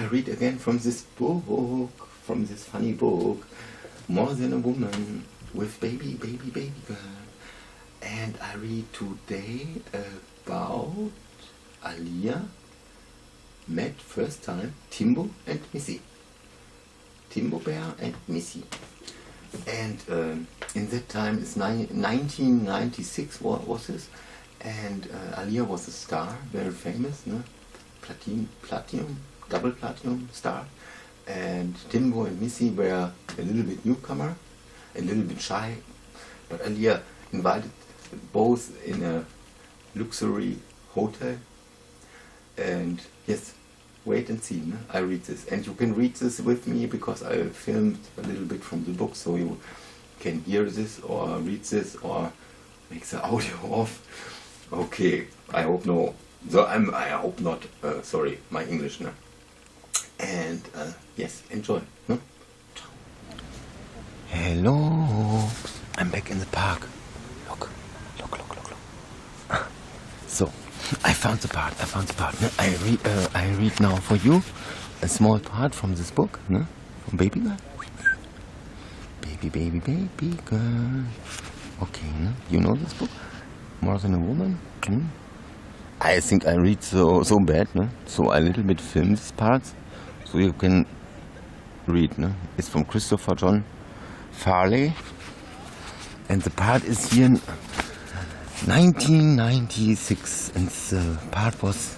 read again from this book, from this funny book, More Than a Woman with Baby Girl. And I read today about Aaliyah met first time Timbo and Missy. Timbo Bear and Missy. And in that time, it's 1996 was this, and Aaliyah was a star, very famous, no? Platinum, double platinum star, and Timbo and Missy were a little bit newcomer, a little bit shy, but Aaliyah invited both in a luxury hotel, and yes, wait and see, no? I read this, and you can read this with me because I filmed a little bit from the book, so you can hear this or read this or make the audio off. Okay, I hope no. So I hope not. Sorry, my English, no. And yes, enjoy. No? Hello, I'm back in the park. Look. So, I found the part. No? I read now for you a small part from this book, no? From Baby Girl. Baby Girl. Okay, no? You know this book? More Than a Woman? I think I read so bad, no? So I little bit film these parts, so you can read, no? It's from Christopher John Farley, and the part is here in 1996, and the part was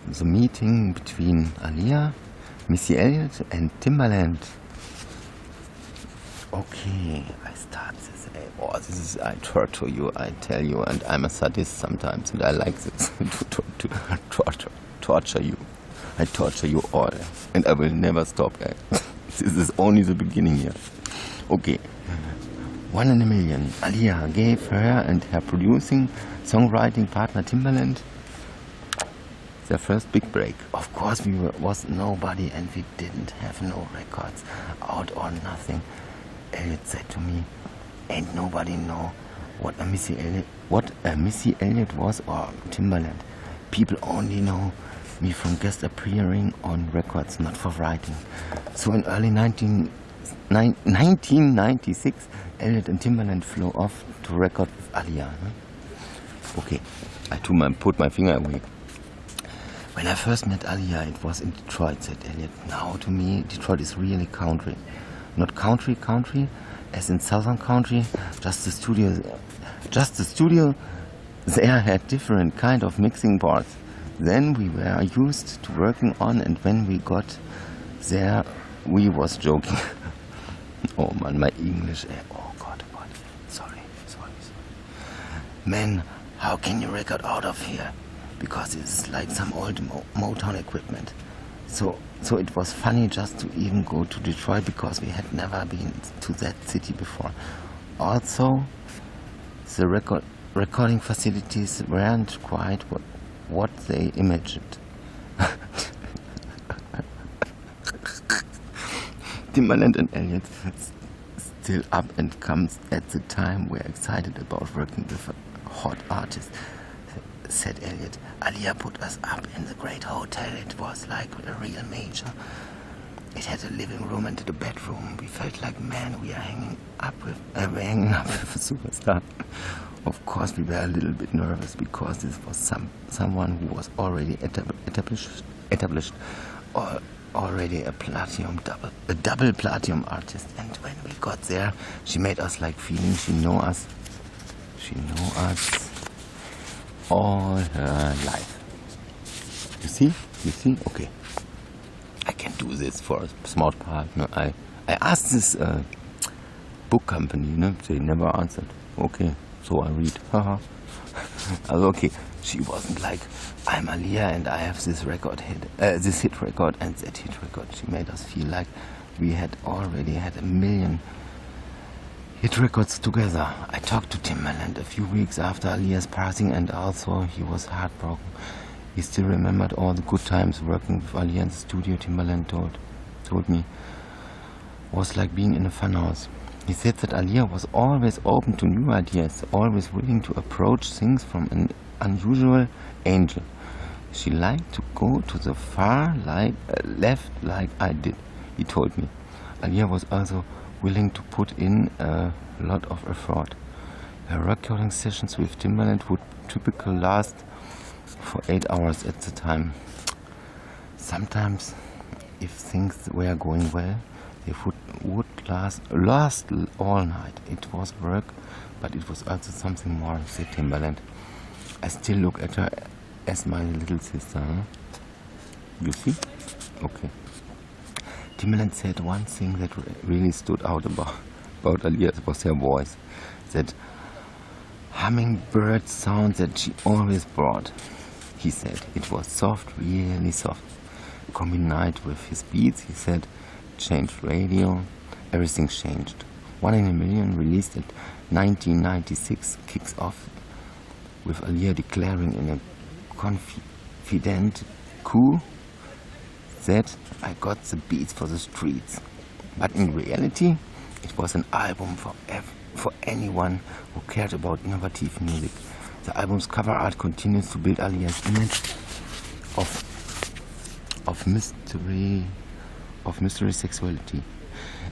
the meeting between Aaliyah, Missy Elliott and Timbaland. Okay, I start this. I torture you, I tell you, and I'm a sadist sometimes, and I like this to torture you. I torture you all, and I will never stop. This is only the beginning here. Okay. 1 in a Million. Aaliyah gave her and her producing, songwriting partner Timbaland their first big break. Of course, was nobody, and we didn't have no records out or nothing. Elliot said to me, "Ain't nobody know what a Missy Elliott was or Timbaland. People only know me from guest appearing on records, not for writing." So in early 1996, Elliott and Timbaland flew off to record with Aaliyah. Okay, I put my finger away. When I first met Aaliyah, it was in Detroit, said Elliott. Now to me, Detroit is really country. Not country, as in southern country, just the studio there had different kind of mixing boards. Then we were used to working on, and when we got there, we was joking. Oh man, my English, oh God, sorry. Man, how can you record out of here? Because it's like some old Motown equipment. So it was funny just to even go to Detroit, because we had never been to that city before. Also, the recording facilities weren't quite what they imagined. Timbaland and Elliott, still up and comes at the time, were excited about working with a hot artist, said Elliott. Aaliyah put us up in the great hotel. It was like a real major. It had a living room and a bedroom. We felt like, man, we are hanging up with a superstar. Of course, we were a little bit nervous, because this was someone who was already established, or already a double platinum artist. And when we got there, she made us like feeling she know us all her life. You see? Okay. I can do this for a small part. No, I asked this book company, they never answered. Okay, so I read. Okay, she wasn't like, I'm Aaliyah and I have this this hit record and that hit record. She made us feel like we had already had a million hit records together. I talked to Timbaland a few weeks after Aaliyah's passing, and also he was heartbroken. He still remembered all the good times working with Aaliyah in the studio. Timbaland told me was like being in a funhouse. He said that Aaliyah was always open to new ideas, always willing to approach things from an unusual angle. She liked to go to the far left like I did, he told me. Aaliyah was also willing to put in a lot of effort. Her recording sessions with Timbaland would typically last for 8 hours at the time. Sometimes, if things were going well, they would last all night. It was work, but it was also something more, said Timbaland. I still look at her as my little sister. Huh? You see? Okay. Timbaland said one thing that really stood out about Aaliyah was her voice. That hummingbird sound that she always brought. He said it was soft, really soft. Combined with his beats, he said, changed radio, everything changed. 1 in a Million, released in 1996, kicks off with Aaliyah declaring in a confident coup that I got the beats for the streets. But in reality, it was an album for anyone who cared about innovative music. The album's cover art continues to build Aaliyah's image of mystery sexuality.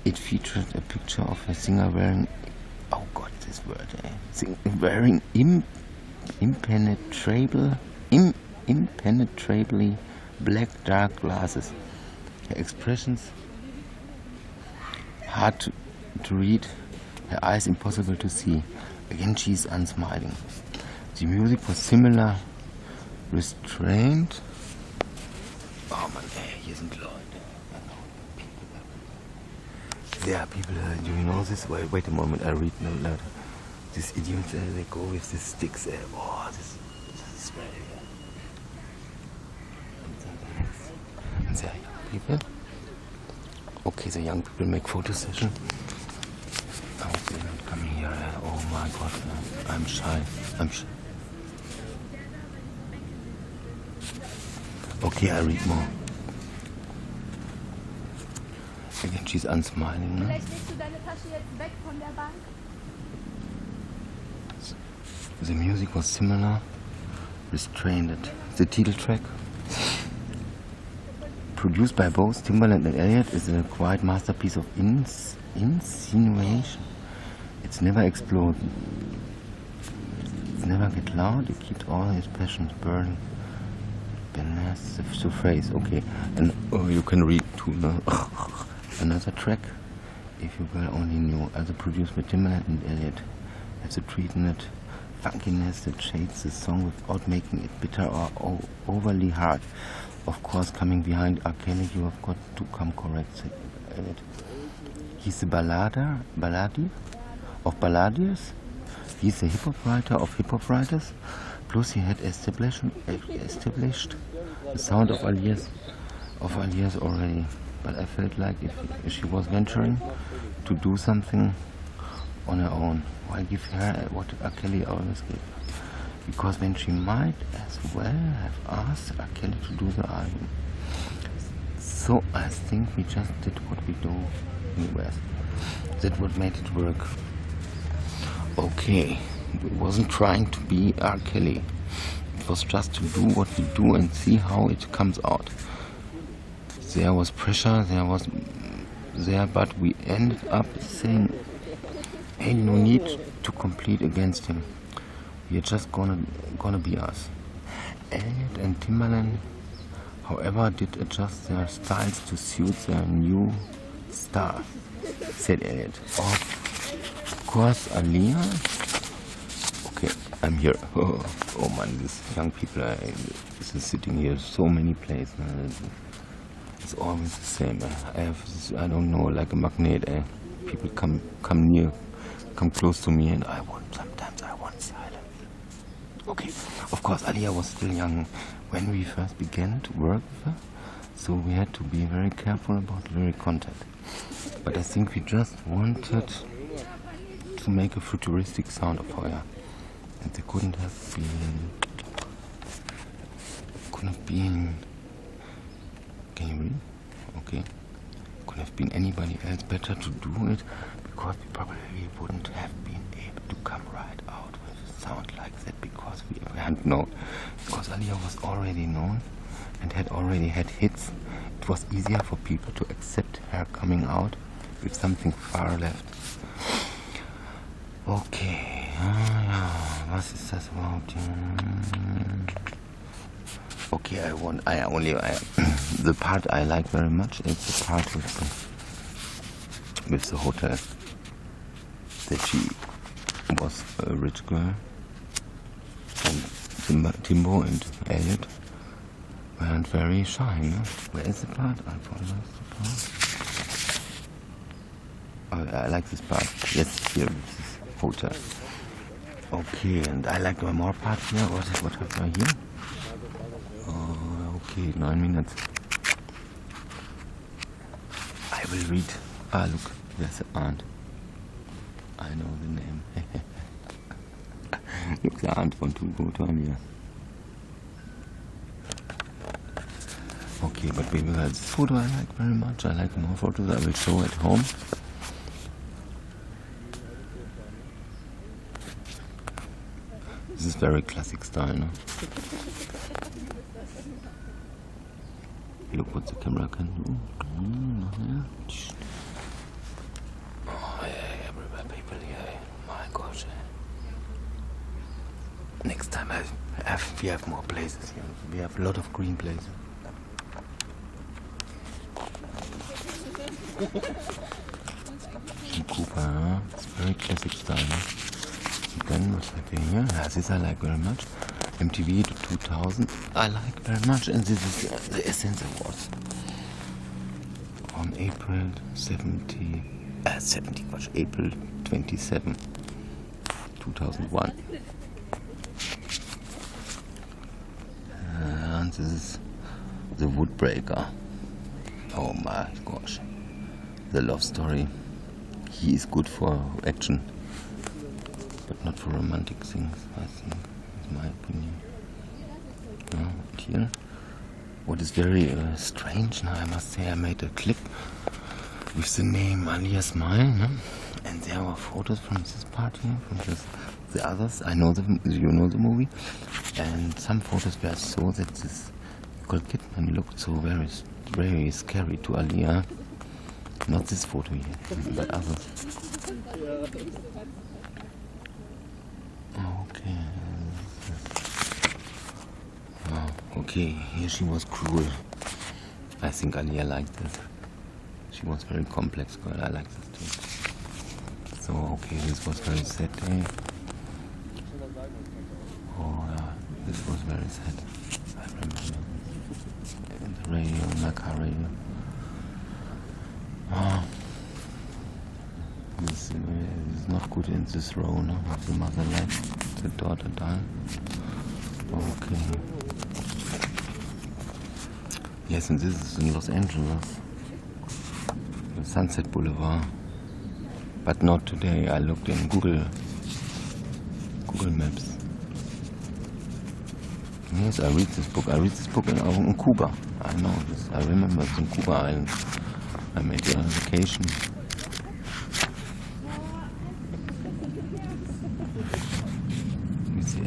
It featured a picture of a singer wearing, oh god, this word, wearing impenetrably black dark glasses. Her expressions hard to read, her eyes impossible to see. Again, she's unsmiling. The music was similar, restrained. Oh man, hier sind Leute. There are people, do you know this? Wait a moment, I read no louder. These idiots, they go with these sticks. Oh, this is very... And there are young people. Okay, the young people make photo session. I hope they're not coming here. Oh my god, I'm shy. Okay, I read more. Again, she's unsmiling. Vielleicht legst du deine Tasche jetzt weg von der Bank? The music was similar, restrained. The title track, produced by both Timbaland and Aaliyah, is a quiet masterpiece of insinuation. It's never exploded. It never get loud. It keeps all his passions burning. The phrase, okay, and you can read too. No? Another track, if you well only knew, as produced by Timbaland and Aaliyah, has a treatment, funkiness that shades the song without making it bitter or overly hard. Of course, coming behind R. Kelly, you have got to come correct, said Aaliyah. He's the balladier of balladiers. He's the hip-hop writer of hip-hop writers. Plus, he had established the sound of Aaliyah's already. But I felt like if she was venturing to do something on her own, why give her what R. Kelly always gave? Because then she might as well have asked R. Kelly to do the album. So I think we just did what we do anyways. That's what made it work. Okay, we wasn't trying to be R. Kelly. It was just to do what we do and see how it comes out. There was pressure, but we ended up saying, hey, no need to compete against him. We are just gonna be us. Aaliyah and Timbaland, however, did adjust their styles to suit their new star, said Aaliyah. Of course, Aaliyah. Okay, I'm here. Oh man, these young people are sitting here so many places. It's always the same. I have this, I don't know, like a magnet. People come near, come close to me, and sometimes I want silence. Okay, of course, Aaliyah was still young when we first began to work with her, so we had to be very careful about lyric content. But I think we just wanted to make a futuristic sound of her, and they couldn't have been. Can you read? Okay. Could have been anybody else better to do it, because we probably wouldn't have been able to come right out with a sound like that, because because we hadn't known. Because Aaliyah was already known and had already had hits. It was easier for people to accept her coming out with something far left. Okay, ja, was ist das überhaupt? Okay, the part I like very much is the part with the hotel. That she was a rich girl, and Timbo and Elliot weren't very shy, no? Where is the part? I apologize. Oh, I like this part. Yes, here, this hotel. Okay, and I like one more part here. What have I here? Okay, 9 minutes. I will read. Ah, look, there's the aunt. I know the name. Look, the aunt want to go to Aaliyah. Okay, but baby, this photo I like very much. I like more photos I will show at home. This is very classic style, no? Look what the camera can do. Oh, yeah, everywhere people here. My gosh. Next time we have more places here. We have a lot of green places. Cooper, huh? It's very classic style. Huh? Then what's happening here? Yeah, this I like very much. MTV 2000 I like very much, and this is the Essence Awards on April 27, 2001. And this is the Woodbreaker. Oh my gosh, the love story. He is good for action, but not for romantic things, I think. My opinion. Here, what is very strange now, I must say, I made a clip with the name Aaliyah Smile, no? And there were photos from this part here, from the others. I know you know the movie, and some photos were so that this Nicole Kidman looked so very, very scary to Aaliyah. Not this photo here, but others. Okay. Okay, here she was cruel. I think Aaliyah liked this. She was very complex girl, I like this too. So, okay, this was very sad day. Oh yeah, this was very sad. I remember. In the radio, in my car radio. Oh. This is not good in this row, no? The mother left, the daughter died. Okay. Yes, and this is in Los Angeles, the Sunset Boulevard. But not today. I looked in Google Maps. Yes, I read this book. I read this book in Cuba. I know this. I remember it's in Cuba Island. I made a vacation. Missy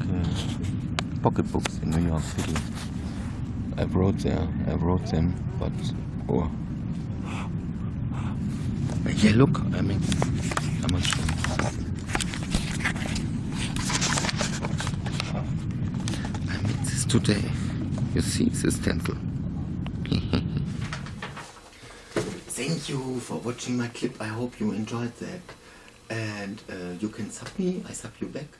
Okay. Pocketbooks in New York City. I wrote them, but oh. Yeah, look, I made this. I must show you. I made this today. You see this stencil. Thank you for watching my clip. I hope you enjoyed that. And you can sub me. I sub you back.